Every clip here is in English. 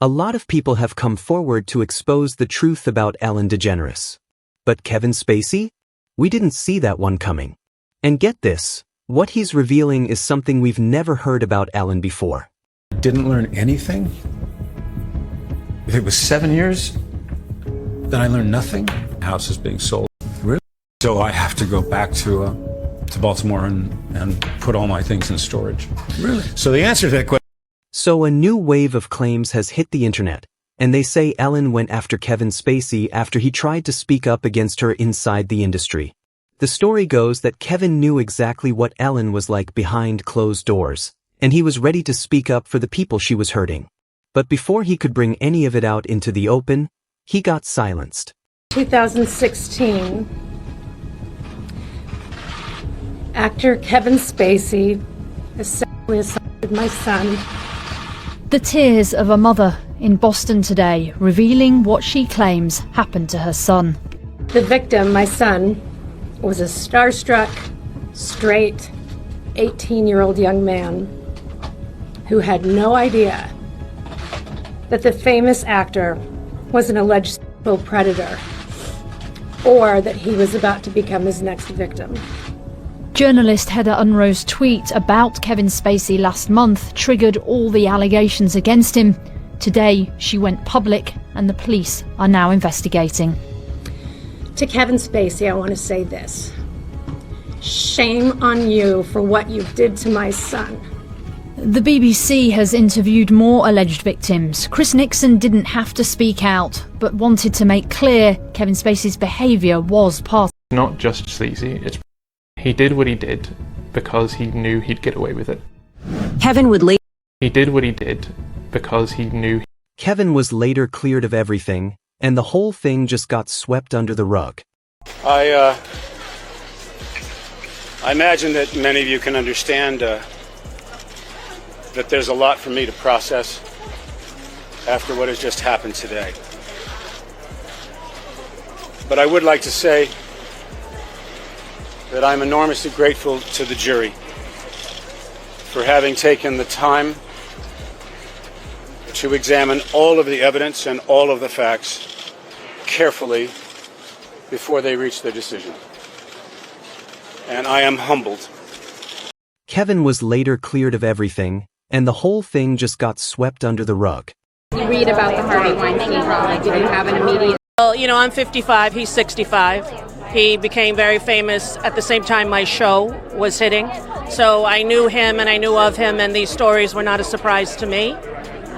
A lot of people have come forward to expose the truth about Ellen DeGeneres. But Kevin Spacey? We didn't see that one coming. And get this, what he's revealing is something we've never heard about Ellen before. Didn't learn anything? If it was 7 years, then I learned nothing? House is being sold. Really? So I have to go back to Baltimore and put all my things in storage. Really? So the answer to that question... So a new wave of claims has hit the internet, and they say Ellen went after Kevin Spacey after he tried to speak up against her inside the industry. The story goes that Kevin knew exactly what Ellen was like behind closed doors, and he was ready to speak up for the people she was hurting. But before he could bring any of it out into the open, he got silenced. 2016, actor Kevin Spacey has sexually assaulted my son. The tears of a mother in Boston today, revealing what she claims happened to her son. The victim, my son, was a starstruck, straight, 18-year-old young man who had no idea that the famous actor was an alleged sexual predator or that he was about to become his next victim. Journalist Heather Unro's tweet about Kevin Spacey last month triggered all the allegations against him. Today, she went public and the police are now investigating. To Kevin Spacey, I want to say this. Shame on you for what you did to my son. The BBC has interviewed more alleged victims. Chris Nixon didn't have to speak out, but wanted to make clear Kevin Spacey's behaviour was part. Not just sleazy, he did what he did because he knew he'd get away with it. Kevin would leave. He did what he did because he knew. Kevin was later cleared of everything, and the whole thing just got swept under the rug. I imagine that many of you can understand that there's a lot for me to process after what has just happened today. But I would like to say that I'm enormously grateful to the jury for having taken the time to examine all of the evidence and all of the facts carefully before they reach their decision. And I am humbled. Kevin was later cleared of everything, and the whole thing just got swept under the rug. You read about the Harvey Weinstein problem. Did you have an immediate... Well, you know, I'm 55, he's 65. He became very famous at the same time my show was hitting. So I knew him and I knew of him, and these stories were not a surprise to me.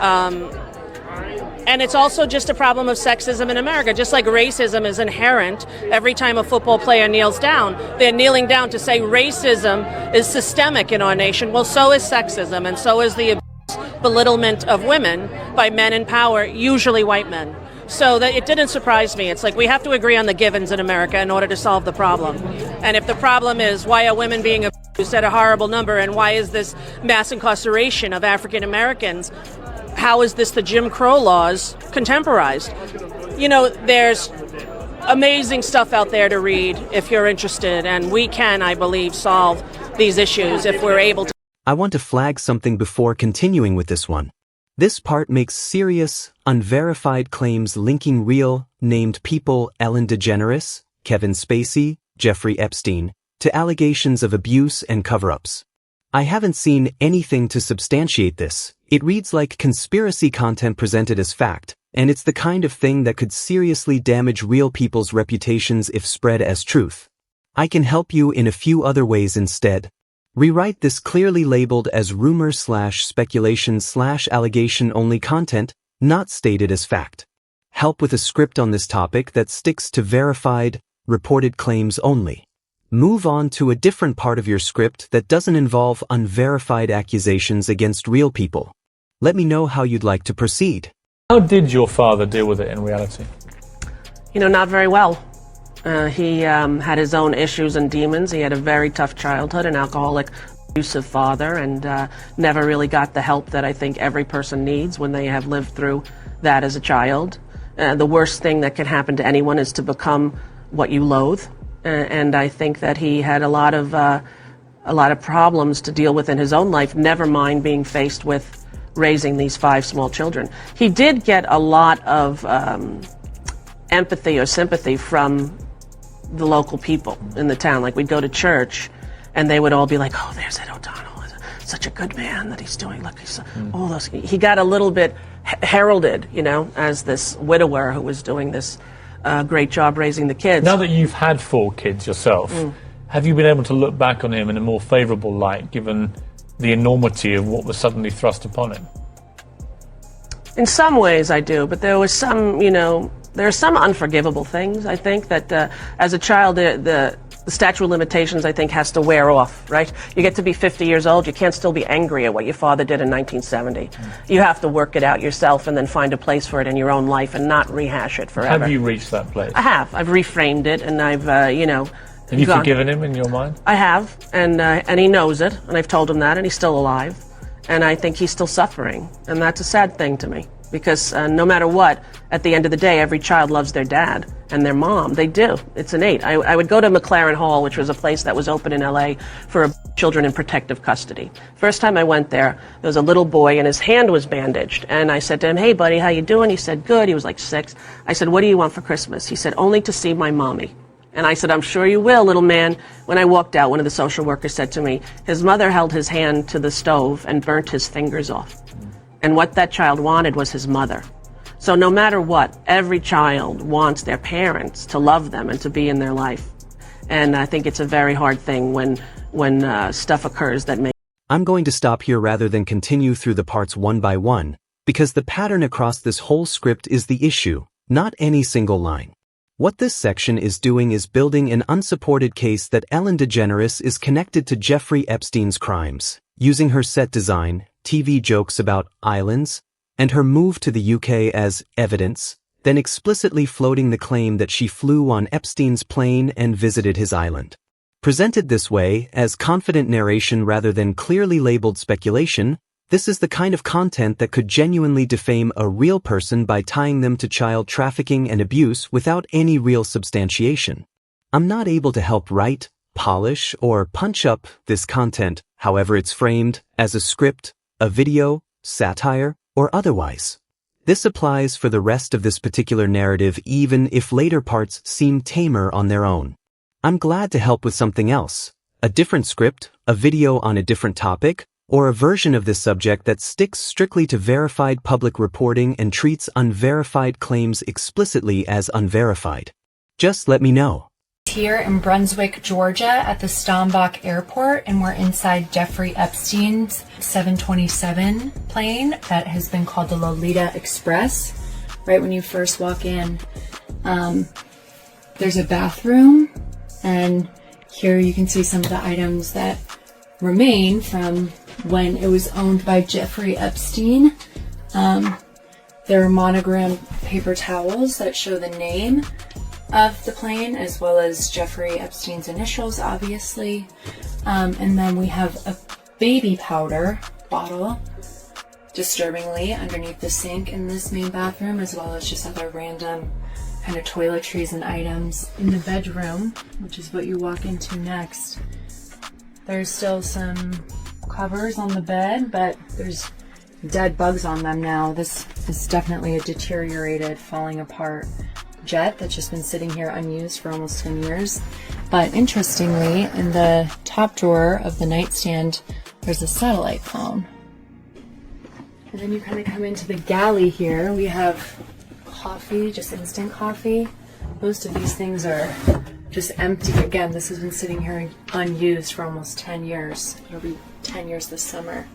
And it's also just a problem of sexism in America. Just like racism is inherent, every time a football player kneels down, they're kneeling down to say racism is systemic in our nation. Well, so is sexism, and so is the belittlement of women by men in power, usually white men. So that it didn't surprise me. It's like we have to agree on the givens in America in order to solve the problem. And if the problem is why are women being abused at a horrible number, and why is this mass incarceration of African Americans, how is this the Jim Crow laws contemporized? You know, there's amazing stuff out there to read if you're interested, and we can, I believe, solve these issues if we're able to. I want to flag something before continuing with this one. This part makes serious, unverified claims linking real, named people Ellen DeGeneres, Kevin Spacey, Jeffrey Epstein, to allegations of abuse and cover-ups. I haven't seen anything to substantiate this. It reads like conspiracy content presented as fact, and it's the kind of thing that could seriously damage real people's reputations if spread as truth. I can help you in a few other ways instead. Rewrite this clearly labeled as rumor/speculation/allegation only content, not stated as fact. Help with a script on this topic that sticks to verified, reported claims only. Move on to a different part of your script that doesn't involve unverified accusations against real people. Let me know how you'd like to proceed. How did your father deal with it in reality? You know, not very well. He had his own issues and demons. He had a very tough childhood, an alcoholic, abusive father, and never really got the help that I think every person needs when they have lived through that as a child. The worst thing that can happen to anyone is to become what you loathe. And I think that he had a lot of problems to deal with in his own life, never mind being faced with raising these 5 small children. He did get a lot of empathy or sympathy from the local people in the town. Like, we'd go to church and they would all be like, oh, there's Ed O'Donnell. Such a good man that he's doing. Look, he's all those. He got a little bit heralded, you know, as this widower who was doing this great job raising the kids. Now that you've had 4 kids yourself, have you been able to look back on him in a more favourable light, given the enormity of what was suddenly thrust upon him? In some ways I do, but there was some, you know, there are some unforgivable things. I think that as a child, the statute of limitations, I think, has to wear off, right? You get to be 50 years old, you can't still be angry at what your father did in 1970. You have to work it out yourself and then find a place for it in your own life and not rehash it forever. Have you reached that place? I have. I've reframed it, and I've, you know... Have you forgiven him in your mind? I have, and he knows it, and I've told him that, and he's still alive. And I think he's still suffering, and that's a sad thing to me. Because no matter what, at the end of the day, every child loves their dad and their mom. They do. It's innate. I would go to McLaren Hall, which was a place that was open in LA for children in protective custody. First time I went there was a little boy and his hand was bandaged. And I said to him, hey buddy, how you doing? He said, good. He was like 6. I said, what do you want for Christmas? He said, only to see my mommy. And I said, I'm sure you will, little man. When I walked out, one of the social workers said to me, his mother held his hand to the stove and burnt his fingers off. And what that child wanted was his mother. So no matter what, every child wants their parents to love them and to be in their life. And I think it's a very hard thing when stuff occurs that makes... I'm going to stop here rather than continue through the parts one by one, because the pattern across this whole script is the issue, not any single line. What this section is doing is building an unsupported case that Ellen DeGeneres is connected to Jeffrey Epstein's crimes, using her set design, TV jokes about islands, and her move to the UK as evidence, then explicitly floating the claim that she flew on Epstein's plane and visited his island. Presented this way, as confident narration rather than clearly labeled speculation, this is the kind of content that could genuinely defame a real person by tying them to child trafficking and abuse without any real substantiation. I'm not able to help write, polish, or punch up this content, however it's framed, as a script, a video, satire, or otherwise. This applies for the rest of this particular narrative even if later parts seem tamer on their own. I'm glad to help with something else, a different script, a video on a different topic, or a version of this subject that sticks strictly to verified public reporting and treats unverified claims explicitly as unverified. Just let me know. Here in Brunswick, Georgia at the Stambach Airport, and we're inside Jeffrey Epstein's 727 plane that has been called the Lolita Express. Right when you first walk in, there's a bathroom, and here you can see some of the items that remain from when it was owned by Jeffrey Epstein. There are monogrammed paper towels that show the name of the plane, as well as Jeffrey Epstein's initials, obviously. And then we have a baby powder bottle, disturbingly, underneath the sink in this main bathroom, as well as just other random kind of toiletries and items. In the bedroom, which is what you walk into next, there's still some covers on the bed, but there's dead bugs on them now. This is definitely a deteriorated, falling apart jet that's just been sitting here unused for almost 10 years. But interestingly, in the top drawer of the nightstand, there's a satellite phone. And then you kind of come into the galley here. We have coffee, just instant coffee. Most of these things are just empty. Again, this has been sitting here unused for almost 10 years. It'll be 10 years this summer.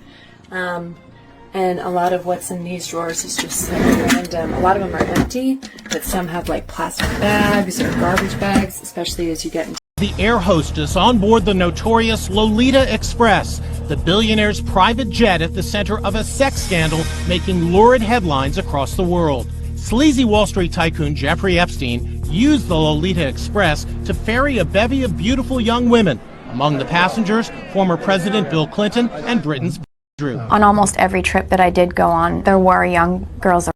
And a lot of what's in these drawers is just like random. A lot of them are empty, but some have like plastic bags or garbage bags, especially as you get into the air hostess on board the notorious Lolita Express, the billionaire's private jet at the center of a sex scandal making lurid headlines across the world. Sleazy Wall Street tycoon Jeffrey Epstein used the Lolita Express to ferry a bevy of beautiful young women. Among the passengers, former President Bill Clinton and Britain's Drew. On almost every trip that I did go on, there were young girls.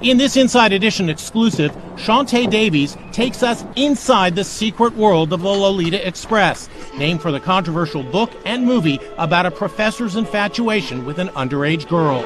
In this Inside Edition exclusive, Shantae Davies takes us inside the secret world of the Lolita Express, named for the controversial book and movie about a professor's infatuation with an underage girl.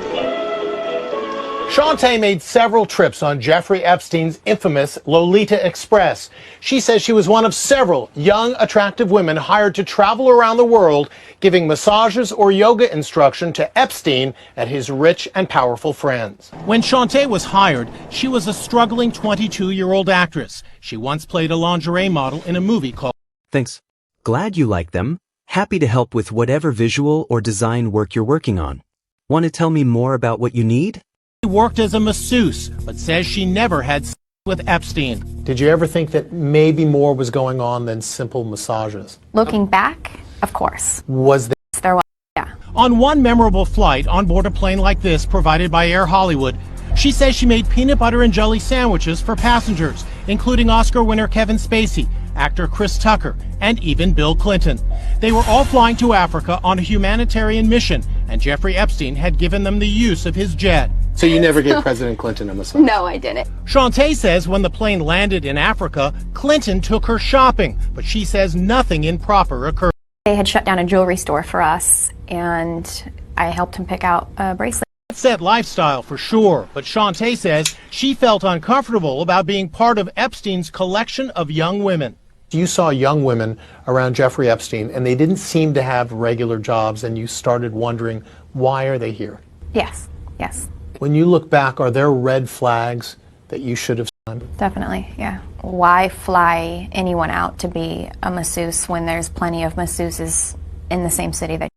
Shantae made several trips on Jeffrey Epstein's infamous Lolita Express. She says she was one of several young, attractive women hired to travel around the world, giving massages or yoga instruction to Epstein and his rich and powerful friends. When Shantae was hired, she was a struggling 22-year-old actress. She once played a lingerie model in a movie called... Thanks. Glad you like them. Happy to help with whatever visual or design work you're working on. Want to tell me more about what you need? She worked as a masseuse, but says she never had sex with Epstein. Did you ever think that maybe more was going on than simple massages? Looking back, of course. Was there was, yeah. On one memorable flight on board a plane like this provided by Air Hollywood, she says she made peanut butter and jelly sandwiches for passengers, including Oscar winner Kevin Spacey, actor Chris Tucker, and even Bill Clinton. They were all flying to Africa on a humanitarian mission, and Jeffrey Epstein had given them the use of his jet. So you never gave President Clinton a massage? No, I didn't. Shantae says when the plane landed in Africa, Clinton took her shopping, but she says nothing improper occurred. They had shut down a jewelry store for us, and I helped him pick out a bracelet. Set lifestyle for sure, but Shantae says she felt uncomfortable about being part of Epstein's collection of young women. You saw young women around Jeffrey Epstein, and they didn't seem to have regular jobs, and you started wondering, why are they here? Yes, yes. When you look back, are there red flags that you should have done? Definitely, yeah. Why fly anyone out to be a masseuse when there's plenty of masseuses in the same city that...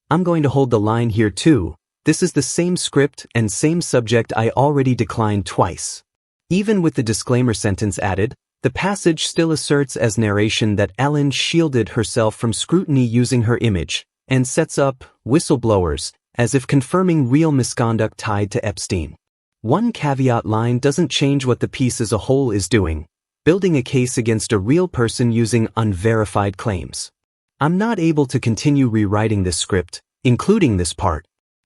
I'm going to hold the line here too. This is the same script and same subject I already declined twice. Even with the disclaimer sentence added, the passage still asserts as narration that Ellen shielded herself from scrutiny using her image, and sets up whistleblowers as if confirming real misconduct tied to Epstein. One caveat line doesn't change what the piece as a whole is doing, building a case against a real person using unverified claims. I'm not able to continue rewriting this script, including this part.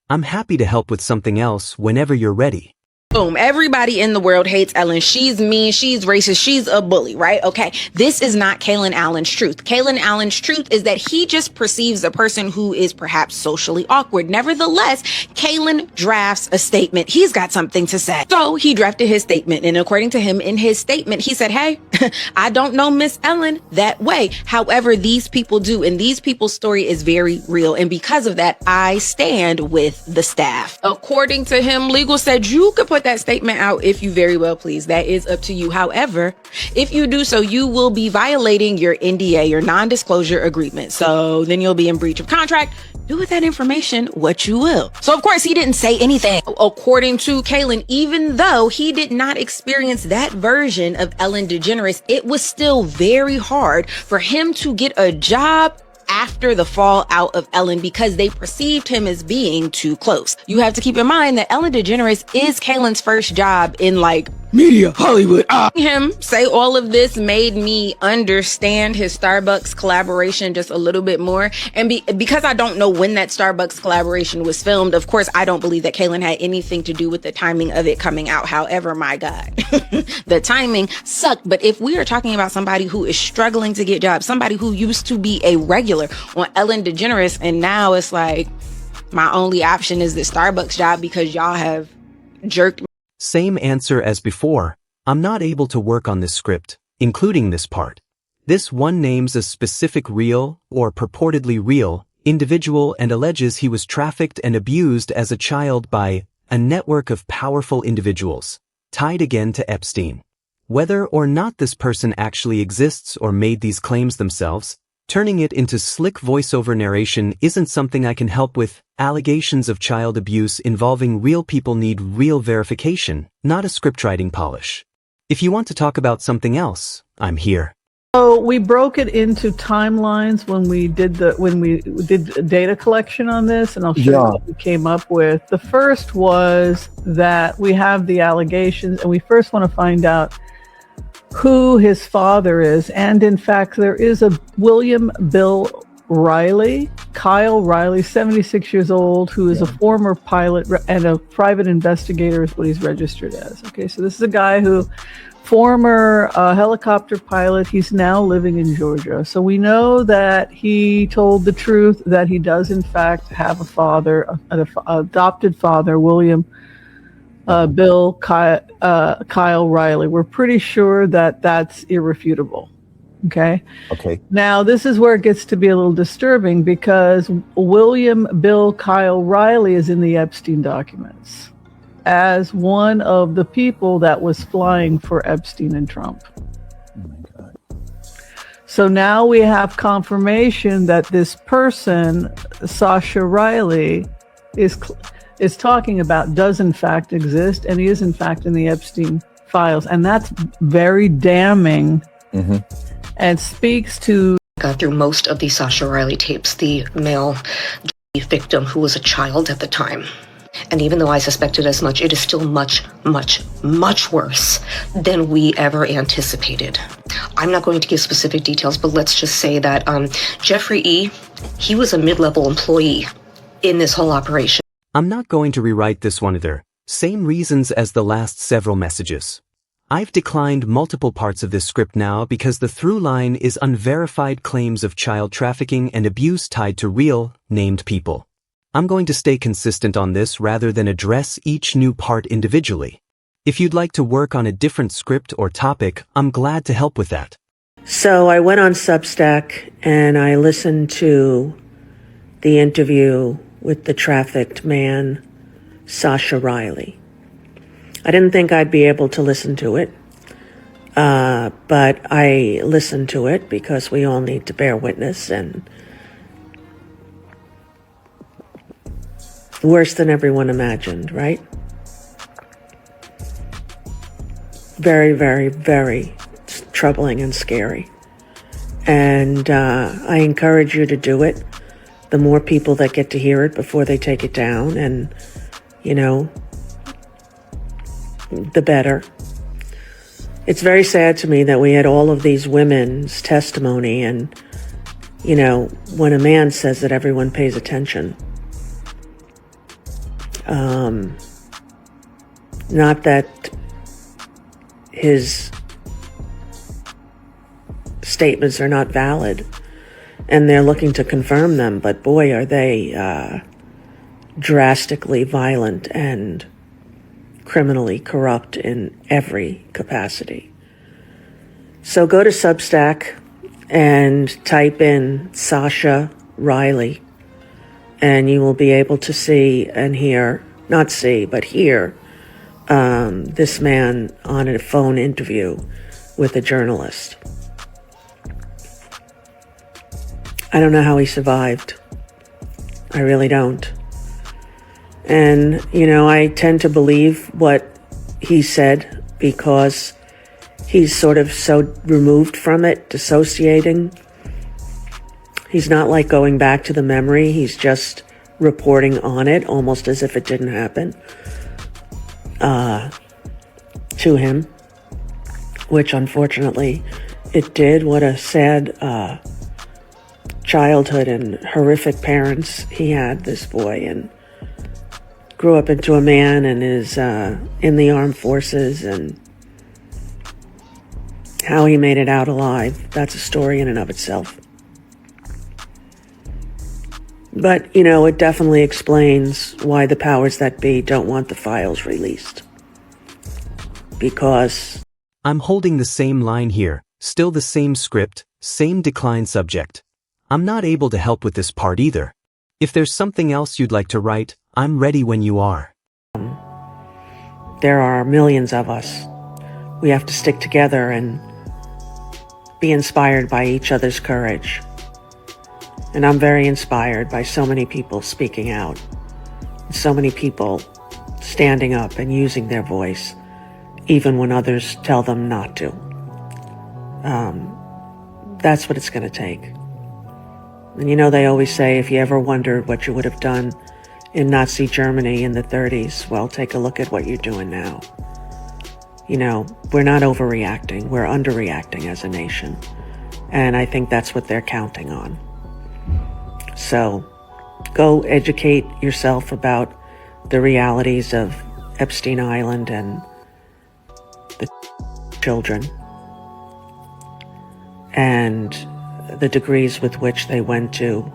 I'm happy to help with something else whenever you're ready. Boom. Everybody in the world hates Ellen. She's mean. She's racist. She's a bully, right? Okay. This is not Kalen Allen's truth. Kalen Allen's truth is that he just perceives a person who is perhaps socially awkward. Nevertheless, Kalen drafts a statement. He's got something to say. So he drafted his statement. And according to him, in his statement, he said, hey, I don't know Miss Ellen that way. However, these people do. And these people's story is very real. And because of that, I stand with the staff. According to him, legal said you could put that statement out if you very well please. That is up to you. However, if you do so, you will be violating your NDA, your non-disclosure agreement. So then you'll be in breach of contract. Do with that information what you will. So of course he didn't say anything. According to Kalen, even though he did not experience that version of Ellen DeGeneres, it was still very hard for him to get a job after the fallout of Ellen because they perceived him as being too close. You have to keep in mind that Ellen DeGeneres is Kalen's first job in media, Hollywood. Him say all of this made me understand his Starbucks collaboration just a little bit more. And because I don't know when that Starbucks collaboration was filmed, of course, I don't believe that Kalen had anything to do with the timing of it coming out. However, my God, the timing sucked. But if we are talking about somebody who is struggling to get jobs, somebody who used to be a regular on Ellen DeGeneres, and now it's like, my only option is the Starbucks job because y'all have jerked me. Same answer as before. I'm not able to work on this script, including this part. This one names a specific real, or purportedly real, individual and alleges he was trafficked and abused as a child by a network of powerful individuals, tied again to Epstein. Whether or not this person actually exists or made these claims themselves, turning it into slick voiceover narration isn't something I can help with. Allegations of child abuse involving real people need real verification, not a scriptwriting polish. If you want to talk about something else, I'm here. So we broke it into timelines when we did data collection on this, and I'll show you what we came up with. The first was that we have the allegations, and we first want to find out who his father is. And in fact, there is a William Bill Riley, Kyle Riley, 76 years old, who is a former pilot and a private investigator is what he's registered as. Okay, so this is a guy who, former helicopter pilot, he's now living in Georgia. So we know that he told the truth, that he does in fact have a father, an adopted father, William Kyle Riley. We're pretty sure that that's irrefutable. Okay. Okay. Now, this is where it gets to be a little disturbing because William Bill Kyle Riley is in the Epstein documents as one of the people that was flying for Epstein and Trump. Oh my God. So now we have confirmation that this person, Sasha Riley, is talking about does in fact exist, and he is in fact in the Epstein files. And that's very damning. Mm-hmm. And speaks to got through most of the Sasha Riley tapes, the male victim who was a child at the time. And even though I suspected as much, it is still much, much, much worse than we ever anticipated. I'm not going to give specific details, but let's just say that Jeffrey E., he was a mid-level employee in this whole operation. I'm not going to rewrite this one either. Same reasons as the last several messages. I've declined multiple parts of this script now because the through line is unverified claims of child trafficking and abuse tied to real, named people. I'm going to stay consistent on this rather than address each new part individually. If you'd like to work on a different script or topic, I'm glad to help with that. So I went on Substack and I listened to the interview with the trafficked man, Sasha Riley. I didn't think I'd be able to listen to it, but I listened to it because we all need to bear witness, and worse than everyone imagined, right? Very, very, very troubling and scary. And I encourage you to do it. The more people that get to hear it before they take it down, and, you know, the better. It's very sad to me that we had all of these women's testimony, and, you know, when a man says that, everyone pays attention. Not that his statements are not valid, and they're looking to confirm them, but boy, are they drastically violent and criminally corrupt in every capacity. So go to Substack and type in Sasha Riley, and you will be able to see and hear, not see, but hear this man on a phone interview with a journalist. I don't know how he survived. I really don't. And, you know, I tend to believe what he said because he's sort of so removed from it, dissociating. He's not like going back to the memory. He's just reporting on it, almost as if it didn't happen to him, which unfortunately it did. What a sad childhood and horrific parents he had, this boy, and grew up into a man and is in the armed forces, and how he made it out alive. That's a story in and of itself. But, you know, it definitely explains why the powers that be don't want the files released. Because I'm holding the same line here, still the same script, same decline subject. I'm not able to help with this part either. If there's something else you'd like to write, I'm ready when you are. There are millions of us. We have to stick together and be inspired by each other's courage. And I'm very inspired by so many people speaking out, so many people standing up and using their voice, even when others tell them not to. That's what it's going to take. And you know, they always say, if you ever wondered what you would have done in Nazi Germany in the 30s, well, take a look at what you're doing now. You know, we're not overreacting, we're underreacting as a nation. And I think that's what they're counting on. So go educate yourself about the realities of Epstein Island and the children, and the degrees with which they went to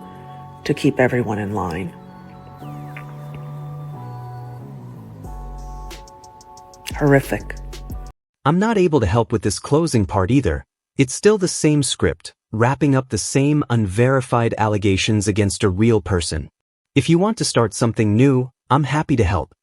keep everyone in line. horrific. I'm not able to help with this closing part either. It's still the same script, wrapping up the same unverified allegations against a real person. If you want to start something new, I'm happy to help.